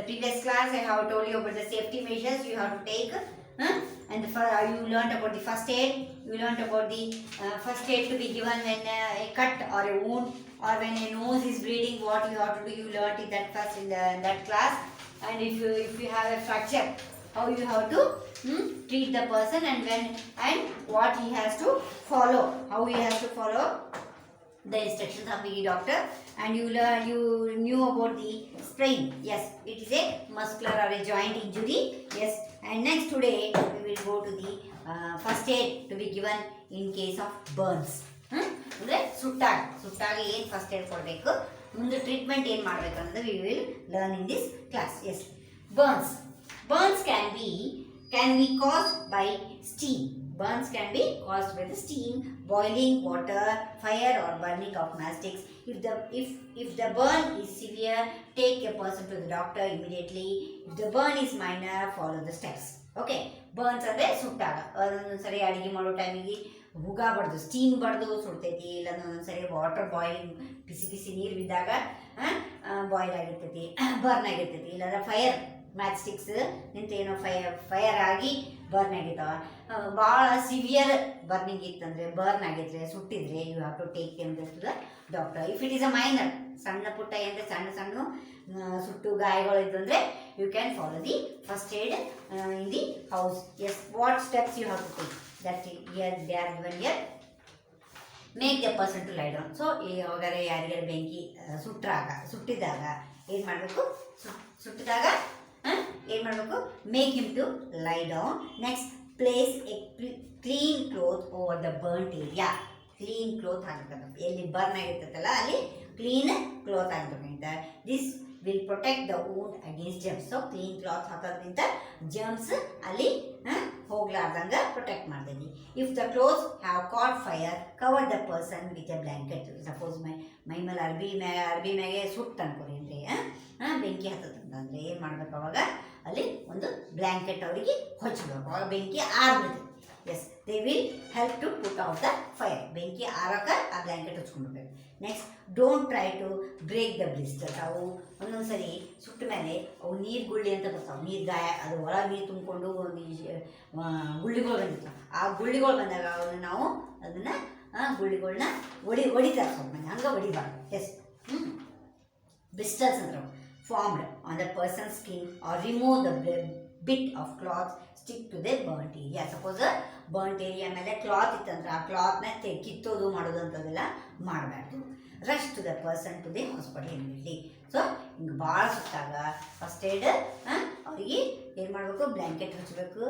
previous class I have told you about the safety measures you have to take. And you learned about the first aid. You learned about the first aid to be given when a cut or a wound or when a nose is bleeding. What you have to do, you learned it that first in that class. And if you have a fracture, how you have to treat the person and what he has to follow, how he has to follow the instructions of the doctor. And you knew about the sprain. Yes, it is a muscular or a joint injury. Yes, and next today we will go to the first aid to be given in case of burns. ಅಂದರೆ ಸುಟ್ಟಾಗ ಏನು first aid ಕೊಡಬೇಕು, ಮುಂದೆ treatment ಏನು ಮಾಡಬೇಕು ಅನ್ನೋದು we will learn in this class. Yes, burns can be caused by steam. Burns can be caused by the steam, boiling water, fire or burning of matchsticks. If the burn is severe, take a person to the doctor immediately. If the burn is minor, follow the steps. Okay, burns ಅಂದರೆ ಸುಟ್ಟಾಗ ಒಂದೊಂದ್ಸರಿ ಅಡುಗೆ ಮಾಡೋ ಟೈಮಿಗೆ ಹುಗಾಬಾರ್ದು, steam ಬಡ್ದು ಸುಡ್ತೈತಿ. ಇಲ್ಲ ಒಂದೊಂದ್ಸರಿ water boiling, ಬಿಸಿ ನೀರು ಬಿದ್ದಾಗ boil ಆಗಿರ್ತೈತಿ, ಬರ್ನ್ ಆಗಿರ್ತೈತಿ. ಇಲ್ಲಾಂದ್ರೆ ಫೈರ್ ಮ್ಯಾಚ್ ಸ್ಟಿಕ್ಸ್ ನಿಂತೇನೋ ಫೈರ್ ಆಗಿ ಬರ್ನ್ ಆಗಿರ್ತಾವ. ಭಾಳ ಸಿವಿಯರ್ ಬರ್ನಿಂಗ್ ಇತ್ತಂದರೆ, ಬರ್ನ್ ಆಗಿದ್ರೆ, ಸುಟ್ಟಿದ್ರೆ, you have to take care to the doctor. If it is a minor, ಸಣ್ಣ ಪುಟ್ಟ ಅಂದರೆ ಸಣ್ಣ ಸುಟ್ಟು ಗಾಯಗಳು ಇದ್ದಂದರೆ you can follow the first aid in the house. Yes, what steps you have to take that here they are given here. Make the person to lie down. So ಯಾವಾಗಾರೆ ಯಾರಿಗಾರ ಬೆಂಕಿ ಸುಟ್ಟಿದಾಗ ಏನು ಮಾಡಬೇಕು, ಸುಟ್ಟಿದಾಗ ಏನು ಮಾಡಬೇಕು, make him to lie down. Next, place a clean cloth over the burnt area. Clean cloth ಹಾಕಬೇಕು, ಎಲ್ಲಿ ಬರ್ನ್ ಆಗಿರ್ತೈತಲ್ಲ ಅಲ್ಲಿ ಕ್ಲೀನ್ ಕ್ಲೋತ್ ಹಾಕಬೇಕಂತ. This will protect the wound against germs. So clean cloth ಹಾಕೋದ್ರಿಂದ ಜರ್ಮ್ಸ್ ಅಲ್ಲಿ ಹೋಗ್ಲಾರ್ದಂಗೆ ಪ್ರೊಟೆಕ್ಟ್ ಮಾಡ್ತೈತಿ. If the clothes have caught fire, cover the person with a blanket. Suppose ಮೈ ಮೇಲೆ ಅರ್ಬಿ ಮ್ಯಾಗೆ ಸುಟ್ಟು ಅನ್ಕೊರಿ ಅಂದರೆ ಬೆಂಕಿ ಹತ್ತದಂದ್ರೆ ಏನು ಮಾಡ್ಬೇಕು, ಅವಾಗ ಅಲ್ಲಿ ಒಂದು ಬ್ಲ್ಯಾಂಕೆಟ್ ಅವರಿಗೆ ಹೊಚ್ಚಬೇಕು, ಅವಾಗ ಬೆಂಕಿ ಆರ್ಬಿಡ್ತೈತಿ. Yes, they will help to put out the fire. ಬೆಂಕಿ ಆರೋಕೆ ಆ ಬ್ಲ್ಯಾಂಕೆಟ್ ಹಚ್ಕೊಂಡ್ಬಿಡ್ಬೇಕು. Next, don't try to break the blister. ಅವು ಒಂದೊಂದು ಸರಿ ಸುಟ್ಟ ಮೇಲೆ ಅವು ನೀರು ಗುಳ್ಳಿ ಅಂತ ಬರ್ತಾವೆ, ನೀರು ಗಾಯ, ಅದು ಒಳಗೆ ನೀರು ತುಂಬಿಕೊಂಡು ಗುಳ್ಳಿಗಳು ಬಂದಿರ್ತಾವೆ. ಆ ಗುಳ್ಳಿಗಳು ಬಂದಾಗ ಅವನ್ನ ನಾವು ಅದನ್ನು ಗುಳ್ಳಿಗಳನ್ನ ಹೊಡಿತಾರೆ, ಸ್ವಲ್ಪ ಹಂಗೆ ಹೊಡಿಬಾರ್ದು. ಎಸ್, ಬ್ಲಿಸ್ಟರ್ಸ್ ಅಂದ್ರೆ formed on the person's skin or remove the bit of cloth stick to the burnt area. Suppose burnt area ಮೇಲೆ ಕ್ಲಾತ್ ಇತ್ತಂದ್ರೆ ಆ ಕ್ಲಾತ್ನ ಕಿತ್ತೋದು ಮಾಡೋದು ಅಂಥದ್ದೆಲ್ಲ ಮಾಡಬಾರ್ದು. Rush to the person to the hospital immediately. So ಹಿಂಗೆ ಭಾಳ ಸುಟ್ಟಾಗ ಫಸ್ಟ್ ಏಡ್ ಅವ್ರಿಗೆ ಏನು ಮಾಡಬೇಕು, ಬ್ಲ್ಯಾಂಕೆಟ್ ಹಚ್ಚಬೇಕು,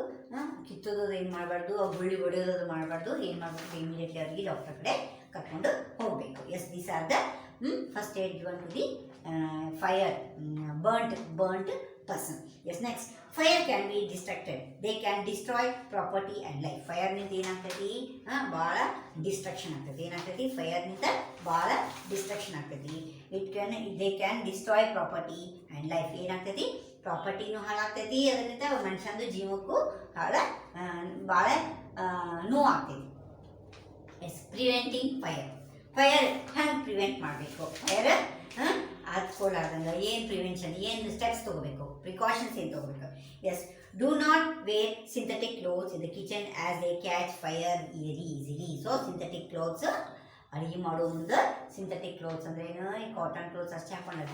ಕಿತ್ತೋದು ಏನು ಮಾಡಬಾರ್ದು, ಗುಳ್ಳಿ ಹೊಡೆಯೋದು ಮಾಡಬಾರ್ದು. ಏನು ಮಾಡಬೇಕು, ಇಮಿಡಿಯೇಟ್ಲಿ ಅವರಿಗೆ ಡಾಕ್ಟರ್ ಕಡೆ ಕರ್ಕೊಂಡು ಹೋಗಬೇಕು. Yes, these are the first aid given to the burnt person. Yes, next, fire can be destructed. They can destroy property and life. Fire ನಿಂದ ಏನಾಗ್ತೈತಿ, ಭಾಳ ಡಿಸ್ಟ್ರಕ್ಷನ್ ಆಗ್ತೈತಿ. ಏನಾಗ್ತೈತಿ, ಫೈರ್ ನಿಂದ ಭಾಳ ಡಿಸ್ಟ್ರಕ್ಷನ್ ಆಗ್ತೈತಿ. they can destroy property and life. ಏನಾಗ್ತೈತಿ, ಪ್ರಾಪರ್ಟಿನೂ ಹಾಳಾಗ್ತೈತಿ, ಅದರಿಂದ ಮನುಷ್ಯಂದು ಜೀವಕ್ಕೂ ಭಾಳ ನೋವು ಆಗ್ತೈತಿ. ಎಸ್, ಪ್ರಿವೆಂಟಿಂಗ್ ಫೈರ್ ಹೆಂಗೆ ಪ್ರಿವೆಂಟ್ ಮಾಡಬೇಕು, ಫೈರ್ ಹತ್ಕೊಳ್ಳಾರ್ದಂಗೆ ಏನು ಪ್ರಿವೆನ್ಷನ್, ಏನು ಸ್ಟೆಪ್ಸ್ ತೊಗೋಬೇಕು, ಪ್ರಿಕಾಷನ್ಸ್ ಏನು ತೊಗೋಬೇಕು. Yes, do not wear synthetic clothes in the kitchen as they catch fire very easily. So synthetic clothes ಅಡುಗೆ ಮಾಡೋ ಮುಂದೆ, ಸಿಂಥೆಟಿಕ್ ಕ್ಲೋತ್ಸ್ ಅಂದರೆ ಏನು, ಈ ಕಾಟನ್ ಕ್ಲೋತ್ಸ್ ಅಷ್ಟೇ ಹಾಕೊಂಡು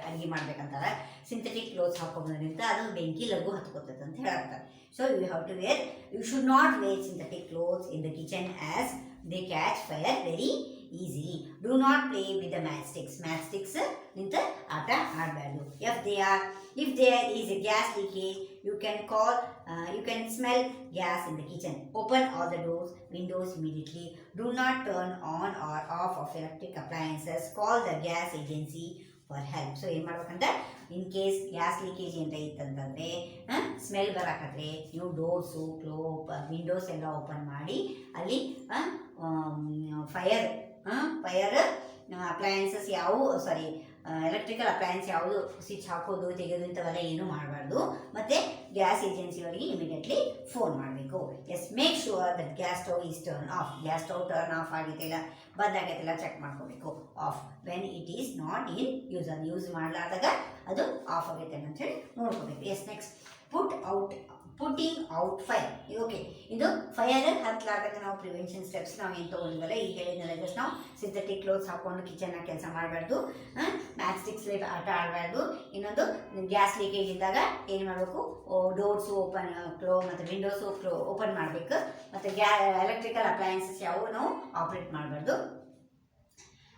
ಅಡುಗೆ ಮಾಡ್ಬೇಕಂತಾರೆ. ಸಿಂಥೆಟಿಕ್ ಕ್ಲೋತ್ಸ್ ಹಾಕೋದ್ರಿಂದ ಅದು ಬೆಂಕಿ ಲಘು ಹತ್ಕೋತೈತೆ ಅಂತ ಹೇಳ್ತಾರೆ. So you have to wear, you should not wear synthetic clothes in the kitchen as they catch fire very easily. Do not play with the matchsticks ನಿಂತ ಆಟ ಆಡಬಾರ್ದು. if there is a gas leakage, you can smell gas in the kitchen. Open all the windows immediately. Do not turn on or off of electric appliances. Call the gas agency for help. So ಏನು ಮಾಡ್ಬೇಕಂತ, in case gas leakage ಏನಾರ ಇತ್ತಂತಂದರೆ, smell ಬರಾಕತ್ರೆ, ನೀವು doors Windows ಎಲ್ಲ open ಮಾಡಿ ಅಲ್ಲಿ fire appliances ಯಾವುವು electrical appliance ಯಾವುದು switch ಹಾಕೋದು ತೆಗೆದು ಇಂಥವೆಲ್ಲ ಏನೂ ಮಾಡಬಾರ್ದು. ಮತ್ತು ಗ್ಯಾಸ್ ಏಜೆನ್ಸಿಯವರಿಗೆ ಇಮಿಡಿಯೇಟ್ಲಿ ಫೋನ್ ಮಾಡಬೇಕು. Yes, make sure that gas stove is turn off. Gas stove turn off ಆಗೈತಿಲ್ಲ, ಬಂದಾಗೈತಿಲ್ಲ ಚೆಕ್ ಮಾಡ್ಕೋಬೇಕು. Off when it is not in use, ಅದು ಯೂಸ್ ಮಾಡಲಾರ್ದಾಗ ಅದು ಆಫ್ ಆಗೈತೆ ಅಂತೇಳಿ ನೋಡ್ಕೋಬೇಕು. Yes, next putting out fire. Okay, ಇದು ಫೈರ್ ಹತ್ತಲಾರ್ದಾಗ ನಾವು ಪ್ರಿವೆನ್ಷನ್ ಸ್ಟೆಪ್ಸ್ ನಾವು ಏನು ತೊಗೊಂಡಿವಲ್ಲ, ಈಗ ಹೇಳಿದ್ನಲ್ಲ ಜಸ್ಟ್ ನಾವು ಸಿಂಥೆಟಿಕ್ ಕ್ಲೋತ್ಸ್ ಹಾಕೊಂಡು ಕಿಚನ್ನಾಗ ಕೆಲಸ ಮಾಡಬಾರ್ದು, ಮ್ಯಾಚ್ ಸ್ಟಿಕ್ಸ್ ಆಟ ಆಡಬಾರ್ದು. ಇನ್ನೊಂದು ಗ್ಯಾಸ್ ಲೀಕೇಜ್ ಇದ್ದಾಗ ಏನು ಮಾಡಬೇಕು, ಡೋರ್ಸು ಓಪನ್ ಮತ್ತು ವಿಂಡೋಸು ಓಪನ್ ಮಾಡಬೇಕು. ಮತ್ತು ಎಲೆಕ್ಟ್ರಿಕಲ್ ಅಪ್ಲಯನ್ಸಸ್ ಯಾವುವು ನಾವು ಆಪ್ರೇಟ್ ಮಾಡಬಾರ್ದು.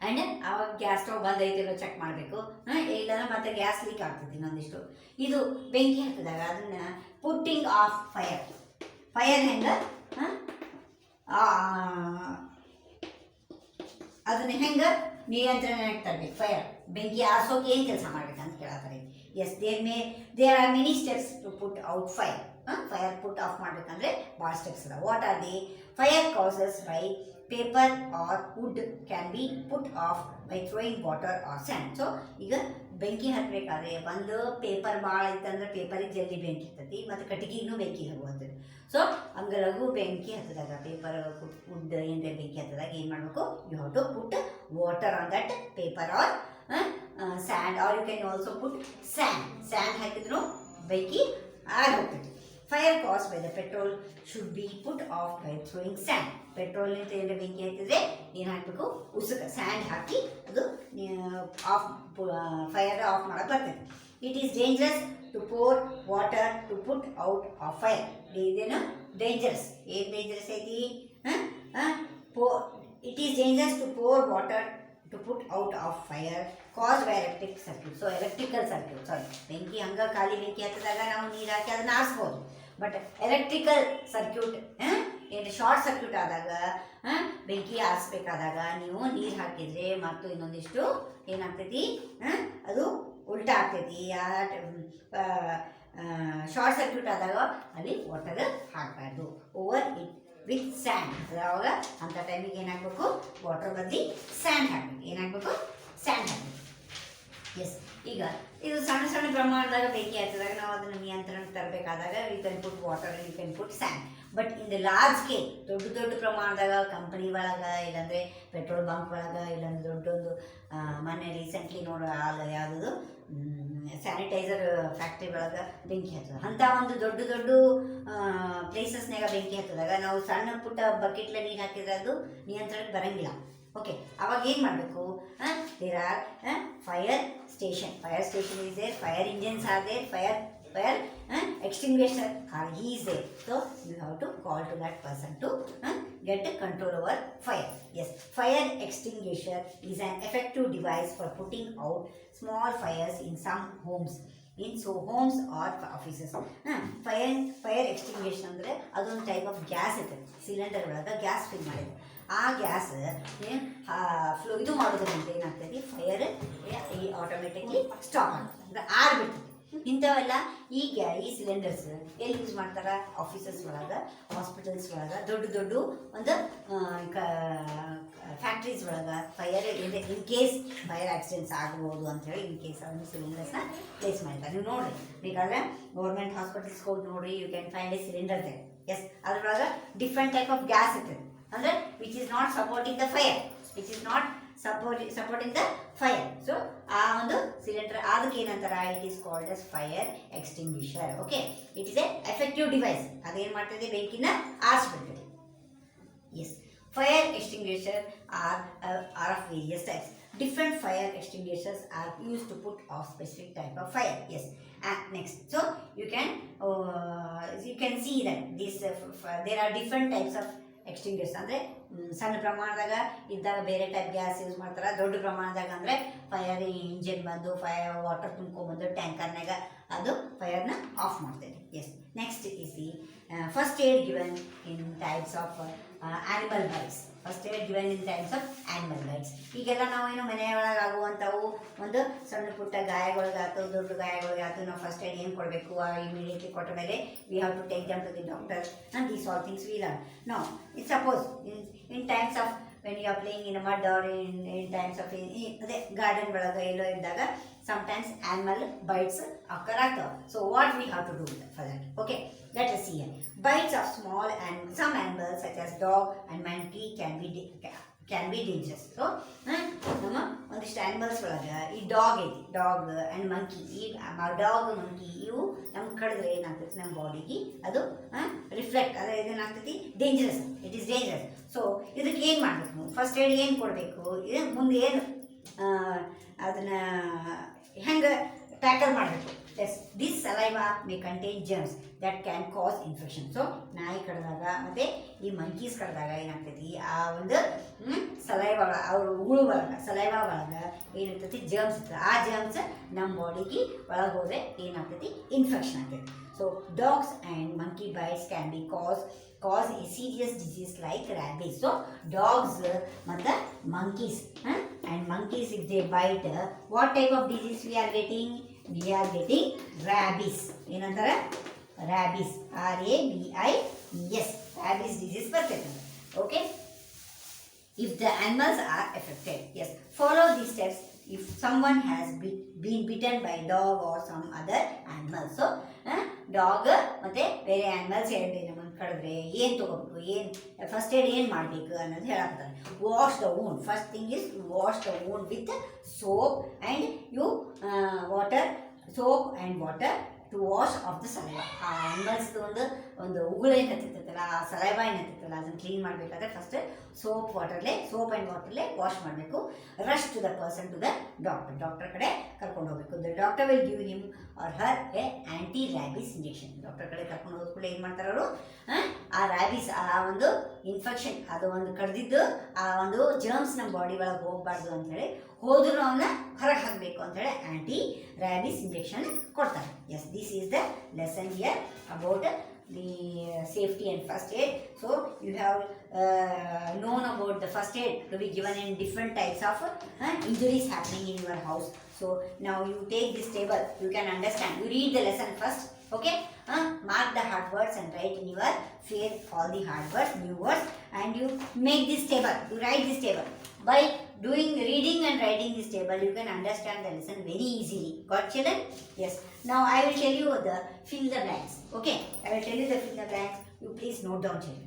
ಆ್ಯಂಡ್ ಆವಾಗ ಗ್ಯಾಸ್ ಸ್ಟವ್ ಬಂದೈತಿಲ್ಲೋ ಚೆಕ್ ಮಾಡಬೇಕು. ಇಲ್ಲಾಂದ್ರೆ ಮತ್ತೆ ಗ್ಯಾಸ್ ಲೀಕ್ ಆಗ್ತದೆ ಇನ್ನೊಂದಿಷ್ಟು. ಇದು ಬೆಂಕಿ ಹತ್ತಿದಾಗ ಅದನ್ನು ಪುಟ್ಟಿಂಗ್ ಆಫ್ ಫೈರ್. ಹೆಂಗೆ ಅದನ್ನು ಹೆಂಗೆ ನಿಯಂತ್ರಣಕ್ಕೆ ತರಬೇಕು. ಬೆಂಕಿ ಆರಿಸೋಕೆ ಏನು ಕೆಲಸ ಮಾಡ್ಬೇಕಂತ ಕೇಳತ್ತಾರೆ. Yes, there are many steps to put out fire. Put off ಮಾಡ್ಬೇಕಂದ್ರೆ ಭಾಳ ಸ್ಟೆಪ್ಸ್ ಅದ. What are the? Fire causes by paper or wood can be put off by throwing water or sand. So ಈಗ ಬೆಂಕಿ ಹತ್ತಬೇಕಾದ್ರೆ ಒಂದು paper ಭಾಳ ಇತ್ತಂದ್ರೆ ಪೇಪರಿಗೆ ಜಲ್ದಿ ಬೆಂಕಿ ಹತ್ತತಿ, ಮತ್ತು ಕಟ್ಟಿಗೆಗೂ ಬೆಂಕಿ ಹತ್ತುತ್ತೆ. ಸೊ ಹಂಗೆ ಲಘು ಬೆಂಕಿ ಹತ್ತಿದಾಗ ಪೇಪರ್ ವುಡ್ ಏನಾರ ಬೆಂಕಿ ಹತ್ತಿದಾಗ ಏನು ಮಾಡಬೇಕು, you have to put water on that paper or sand, or you can also put sand ಹಾಕಿದ್ರು ಬೆಂಕಿ ಆಗಿ ಹೋಗ್ತೈತಿ. Fire cause by the petrol should be put off by throwing sand. ಪೆಟ್ರೋಲ್ನಿಂದ ಏನಾರ ಬೆಂಕಿ ಹತ್ತಿದ್ರೆ ಏನು ಹಾಕಬೇಕು, ಸ್ಯಾಂಡ್ ಹಾಕಿ ಅದು ಆಫ್ ಫೈರ್ ಆಫ್ ಮಾಡಕ್ಕೆ ಬರ್ತೈತೆ. It is dangerous to pour water to put out of fire. ಇದೇನು ಡೇಂಜರಸ್? ಏನು ಡೇಂಜರಸ್ ಐತಿ? It is dangerous to pour water to put out of fire cause by electric circuit. So electrical circuit, ಬೆಂಕಿ ಹಂಗೆ ಖಾಲಿ ಬೆಂಕಿ ಹತ್ತಿದಾಗ ನಾವು ನೀರು ಹಾಕಿ ಅದನ್ನ ಆರಿಸ್ಬೋದು. ಬಟ್ ಎಲೆಕ್ಟ್ರಿಕಲ್ ಸರ್ಕ್ಯೂಟ್ ಏನು ಶಾರ್ಟ್ ಸರ್ಕ್ಯೂಟ್ ಆದಾಗ ಬೆಂಕಿ ಆರಿಸ್ಬೇಕಾದಾಗ ನೀವು ನೀರು ಹಾಕಿದರೆ ಮತ್ತು ಇನ್ನೊಂದಿಷ್ಟು ಏನಾಗ್ತೈತಿ, ಅದು ಉಲ್ಟಾ ಆಗ್ತೈತಿ. ಶಾರ್ಟ್ ಸರ್ಕ್ಯೂಟ್ ಆದಾಗ ಅಲ್ಲಿ ವಾಟರ್ ಹಾಕಬಾರ್ದು. Over it with sand. ಅವಾಗ ಅಂಥ ಟೈಮಿಗೆ ಏನಾಗಬೇಕು, ವಾಟರ್ ಬದಲಿ ಸ್ಯಾಂಡ್ ಹಾಕಬೇಕು. ಏನಾಗಬೇಕು, ಸ್ಯಾಂಡ್ ಹಾಕಬೇಕು. ಎಸ್, ಈಗ ಇದು ಸಣ್ಣ ಸಣ್ಣ ಪ್ರಮಾಣದಾಗ ಬೆಂಕಿ ಹತ್ತಿದಾಗ ನಾವು ಅದನ್ನು ನಿಯಂತ್ರಣಕ್ಕೆ ತರಬೇಕಾದಾಗ you can put water, you can put sand. But in the large scale, ದೊಡ್ಡ ಪ್ರಮಾಣದಾಗ ಕಂಪನಿ ಒಳಗೆ, ಇಲ್ಲಾಂದರೆ ಪೆಟ್ರೋಲ್ ಬಂಕ್ ಒಳಗೆ, ಇಲ್ಲಾಂದ್ರೆ ದೊಡ್ಡೊಂದು ಮೊನ್ನೆ ರೀಸೆಂಟ್ಲಿ ನೋಡೋ ಯಾವುದದು ಸ್ಯಾನಿಟೈಸರ್ ಫ್ಯಾಕ್ಟ್ರಿ ಒಳಗೆ ಬೆಂಕಿ ಹತ್ತದ, ಅಂಥ ಒಂದು ದೊಡ್ಡ ಪ್ಲೇಸಸ್ನಾಗ ಬೆಂಕಿ ಹತ್ತಿದಾಗ ನಾವು ಸಣ್ಣ ಪುಟ್ಟ ಬಕೆಟ್ಲ ನೀರು ಹಾಕಿದ್ರೆ ಅದು ನಿಯಂತ್ರಣಕ್ಕೆ ಬರೋಂಗಿಲ್ಲ. ಓಕೆ, ಅವಾಗ ಏನು ಮಾಡಬೇಕು, there are fire station is there, fire engines are there, fire extinguisher is there. So you have to call to that person to get control over fire. Yes, fire extinguisher is an effective device for putting out small fires in some homes. homes or offices. Fire extinguisher ಅಂದರೆ ಅದೊಂದು type of gas ಇರ್ತದೆ. Cylinder ಒಳಗೆ gas fill ಮಾಡಿದ್ರು, ಆ gas ಇದು ಮಾಡೋದ್ರಿಂದ ಏನಾಗ್ತದೆ, fire automatically stop ಆಗ್ತದೆ, ಅಂದರೆ ಆರ್ಬಿಡ್ತದೆ. ಇಂಥವೆಲ್ಲ ಈ ಸಿಲಿಂಡರ್ಸ್ ಎಲ್ಲಿ ಯೂಸ್ ಮಾಡ್ತಾರೆ, ಆಫೀಸಸ್ ಒಳಗೆ, ಹಾಸ್ಪಿಟಲ್ಸ್ ಒಳಗೆ, ದೊಡ್ಡ ಒಂದು ಫ್ಯಾಕ್ಟ್ರೀಸ್ ಒಳಗೆ fire in case fire accidents ಆಗ್ಬೋದು ಅಂಥೇಳಿ ಇನ್ ಕೇಸ್ ಅದನ್ನು ಸಿಲಿಂಡರ್ಸ್ನ ಪ್ಲೇಸ್ ಮಾಡಿದ್ದಾರೆ. ನೀವು ನೋಡಿರಿ, ಬೇಕಾದ್ರೆ ಗೌರ್ಮೆಂಟ್ ಹಾಸ್ಪಿಟಲ್ಸ್ಗೆ ಹೋಗಿ ನೋಡಿರಿ, you can find a cylinder there. Yes, ಅದ್ರೊಳಗೆ ಡಿಫ್ರೆಂಟ್ ಟೈಪ್ ಆಫ್ ಗ್ಯಾಸ್ ಇರ್ತದೆ, ಅಂದರೆ which is not supporting the fire, supporting the fire. So ಆ ಒಂದು ಸಿಲಿಂಡರ್ ಅದಕ್ಕೆ ಏನಂತಾರೆ, it is called as fire extinguisher. Okay, it is a effective device. ಅದೇನು ಮಾಡ್ತದೆ, ಬೆಂಕಿನ ಆರಿಸ್ಬಿಡ್ತದೆ. Yes, fire extinguisher are of various types. Different fire extinguishers are used to put off specific type of fire. Yes, and next, so you can see that this there are different types of extinguisher. ಅಂದರೆ ಸಣ್ಣ ಪ್ರಮಾಣದಾಗ ಇದ್ದಾಗ ಬೇರೆ type gas use ಮಾಡ್ತಾರೆ, ದೊಡ್ಡ ಪ್ರಮಾಣದಾಗ ಅಂದರೆ fire engine ಬಂದು ವಾಟರ್ ತುಂಬ್ಕೊಂಡ್ಬಂದು ಟ್ಯಾಂಕರ್ನಾಗ ಅದು ಫೈರ್ನ ಆಫ್ ಮಾಡ್ತೇವೆ. Yes, next is the first aid given in types of animal bites. ಈಗೆಲ್ಲ ನಾವೇನು ಮನೆಯೊಳಗೆ ಆಗುವಂಥವು ಒಂದು ಸಣ್ಣ ಪುಟ್ಟ ಗಾಯಗಳಿಗಾಯ್ತು, ದೊಡ್ಡ ಗಾಯಗಳಿಗಾಯ್ತು, ನಾವು ಫಸ್ಟ್ ಏಡ್ ಏನು ಕೊಡಬೇಕು, ಇಮಿಡಿಯೇಟ್ಲಿ ಕೊಟ್ಟ ಮೇಲೆ we have to take them to the doctor, and these all things we learn. Now it suppose in times of when you are playing in a mud or in times of ಅದೇ garden ಒಳಗೆ ಎಲ್ಲೋ ಇದ್ದಾಗ sometimes animal bites occur ಆಗ್ತಾವ. So what we have to do for that? Okay, let us see here. Bites of small and some animals such as dog and monkey can be dangerous. So ನಮ್ಮ ಒಂದಿಷ್ಟು animals ಒಳಗೆ ಈ dog ಐತಿ, dog and monkey, ಈ dog monkey ಇವು ನಮ್ಗೆ ಕಡಿದ್ರೆ ಏನಾಗ್ತೈತಿ ನಮ್ಮ ಬಾಡಿಗೆ ಅದು ರಿಫ್ಲೆಕ್ಟ್ ಅದೇ ಇದೇನಾಗ್ತೈತಿ dangerous, it is dangerous. So ಇದಕ್ಕೆ ಏನು ಮಾಡಬೇಕು, ಫಸ್ಟ್ ಏಡ್ ಏನು ಕೊಡಬೇಕು, ಇದು ಮುಂದೆ ಏನು ಅದನ್ನು ಹೆಂಗೆ ಟ್ಯಾಕಲ್ ಮಾಡಬೇಕು. This saliva May contain germs that can cause infection. So ನಾಯಿ ಕಡಿದಾಗ ಮತ್ತು ಈ ಮಂಕೀಸ್ ಕಡಿದಾಗ ಏನಾಗ್ತೈತಿ, ಆ ಒಂದು ಸಲೈವಾ ಅವ್ರ ಉಗುಳು ಒಳಗೆ ಸಲೈವಾ ಒಳಗೆ ಏನಿರ್ತೈತಿ ಜರ್ಮ್ಸ್ ಇರ್ತದೆ, ಆ ಜರ್ಮ್ಸ್ ನಮ್ಮ ಬಾಡಿಗೆ ಒಳಗೆ ಹೋದರೆ ಏನಾಗ್ತೈತಿ ಇನ್ಫೆಕ್ಷನ್ ಆಗ್ತೈತಿ. So dogs and monkey bites can be cause a serious disease like rabies. So dogs ಮತ್ತು monkeys and monkeys if they bite, what type of disease we are getting? We are getting rabies. ಏನಂತಾರೆ rabies, RABIES, rabies disease ಬರ್ತೈತೆ. Okay, if the animals are affected, yes, follow these steps if someone has been bitten by dog or some other animal. So dog ಮತ್ತು ಬೇರೆ animals ನಮ್ಮನ್ನು ಕಡಿದ್ರೆ ಏನು ತೊಗೋಬೇಕು, ಏನು first aid ಏನು ಮಾಡಬೇಕು ಅನ್ನೋದು ಹೇಳಾಕ್ತಾರೆ. Wash the wound, first thing is wash the wound with soap and you water, soap and water to wash off the saliva. ಆ ಆ್ಯನಿಮಲ್ಸ್ದು ಒಂದು ಉಗುಳು ಏನು ಹತ್ತಿರ್ತೈತಲ್ಲ, ಆ ಸಲೈವಾ ಏನು ಹತ್ತಿರ್ತಲ್ಲ, ಅದನ್ನು ಕ್ಲೀನ್ ಮಾಡಬೇಕಾದ್ರೆ ಫಸ್ಟ್ ಸೋಪ್ ಆ್ಯಂಡ್ ವಾಟರ್ಲೆ ವಾಶ್ ಮಾಡಬೇಕು. Rush to the person to the doctor ಕಡೆ ಕರ್ಕೊಂಡು ಹೋಗಬೇಕು. The doctor will give him or her a anti rabies injection. Doctor ಕಡೆ ಕರ್ಕೊಂಡು ಹೋದ ಕೂಡ ಏನು ಮಾಡ್ತಾರೆ ಅವರು, ಆ ರ್ಯಾಬಿಸ್, ಆ ಒಂದು ಇನ್ಫೆಕ್ಷನ್, ಅದು ಒಂದು ಕಡ್ದಿದ್ದು ಆ ಒಂದು ಜರ್ಮ್ಸ್ ನಮ್ಮ ಬಾಡಿ ಒಳಗೆ ಹೋಗಬಾರ್ದು ಅಂಥೇಳಿ, ಹೋದ್ರೂ ಅವನ್ನ ಹೊರಗೆ ಹಾಕಬೇಕು ಅಂತೇಳಿ ಆ್ಯಂಟಿ ರ್ಯಾಬಿಸ್ ಇಂಜೆಕ್ಷನ್ ಕೊಡ್ತಾರೆ. Yes, this is the lesson here about the safety and first aid. So you have known about the first aid to be given in different types of injuries happening in your house. So now you take this table, you can understand, you read the lesson first. Okay, mark the hard words and write in your face all the hard words, new words, and you make this table, you write this table. By reading and writing this table, you can understand the lesson very easily. Got children? Yes. Now I will tell you the fill the blanks. Okay, I will tell you the fill the blanks. You please note down, children.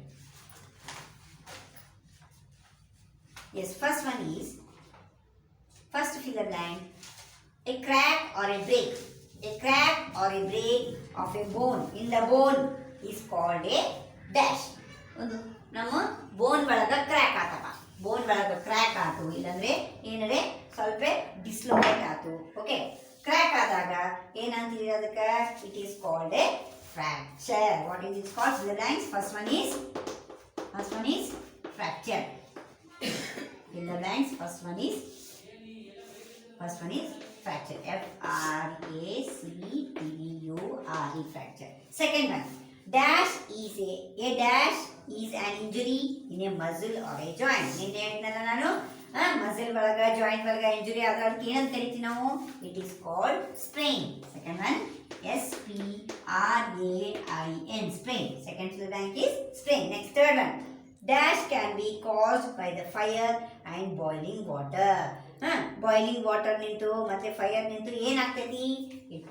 Yes, first one is, first fill the blank, a crack or a break. A crack or a break of a bone in the bone is called a dash. ನಮ್ಮ ಬೋನ್ ಒಳಗೆ crack ಆತಪ್ಪ, ಬೋನ್ ಒಳಗೆ crack ಆಯ್ತು, ಇಲ್ಲಾಂದ್ರೆ ಏನಂದ್ರೆ ಸ್ವಲ್ಪ dislocate ಆಯ್ತು. Okay, crack ಆದಾಗ ಏನಂತೀವಿ ಅದಕ್ಕೆ, it is called A fracture. What is it called? The blanks. First one is fracture. In the blanks, first one is fracture. FRACTURE, fracture. Second one, dash is a dash is an injury in a muscle or a joint. ನಿನ್ನೆ ಹೇಳಿದ್ನಲ್ಲ ನಾನು, muscle ಒಳಗ joint ಒಳಗ injury ಆದ್ರೆ ಅದಕ್ಕೆ ಏನಂತ ಕರಿತೀವಿ ನಾವು, it is called sprain. Second one SPRAIN, sprain. Second to the blank is sprain. Next, third one, dash can be caused by the fire and boiling water. Boiling water ನಿಂತು ಮತ್ತೆ fire ನಿಂತು ಏನಾಗ್ತೈತಿ, it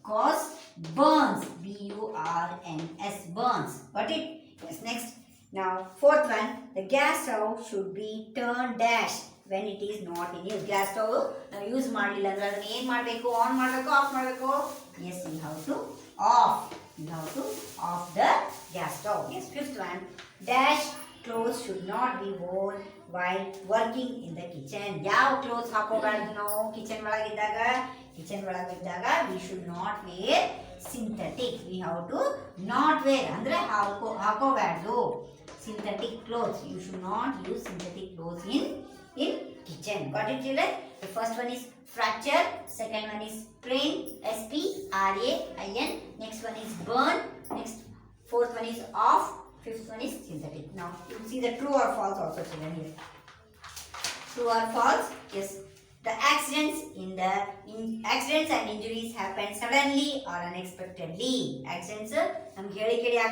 cause burns, BURNS, burns. Got it? Yes. Next, now fourth one, the gas stove should be turned dash when it is not in use. Gas stove ನಾವು use ಮಾಡಲಿಲ್ಲ ಅಂದ್ರೆ ಅದನ್ನ ಏನು ಮಾಡಬೇಕು, ಆನ್ ಮಾಡಬೇಕು, ಆಫ್ ಮಾಡಬೇಕು? Yes, we have to off the gas stove. Yes. Fifth one, dash clothes should not be worn while working in the kitchen. ಯಾವ clothes ಹಾಕೋಬಾರ್ದು ನಾವು kitchen ಒಳಗಿದ್ದಾಗ we should not wear synthetic. We have to not wear ಅಂದ್ರೆ ಹಾಕೋಬಾರ್ದು synthetic clothes. You should not use synthetic clothes in kitchen. Got it, children? The first one is fracture, second one is sprain, SPRAIN, next one is burn, next fourth one is off, fifth one is synthetic. Now you see the true or false also, children, here. True or false? Yes. The accidents and injuries happen suddenly or unexpectedly. Accidents ನಮ್ಗೆ ಹೇಳಿ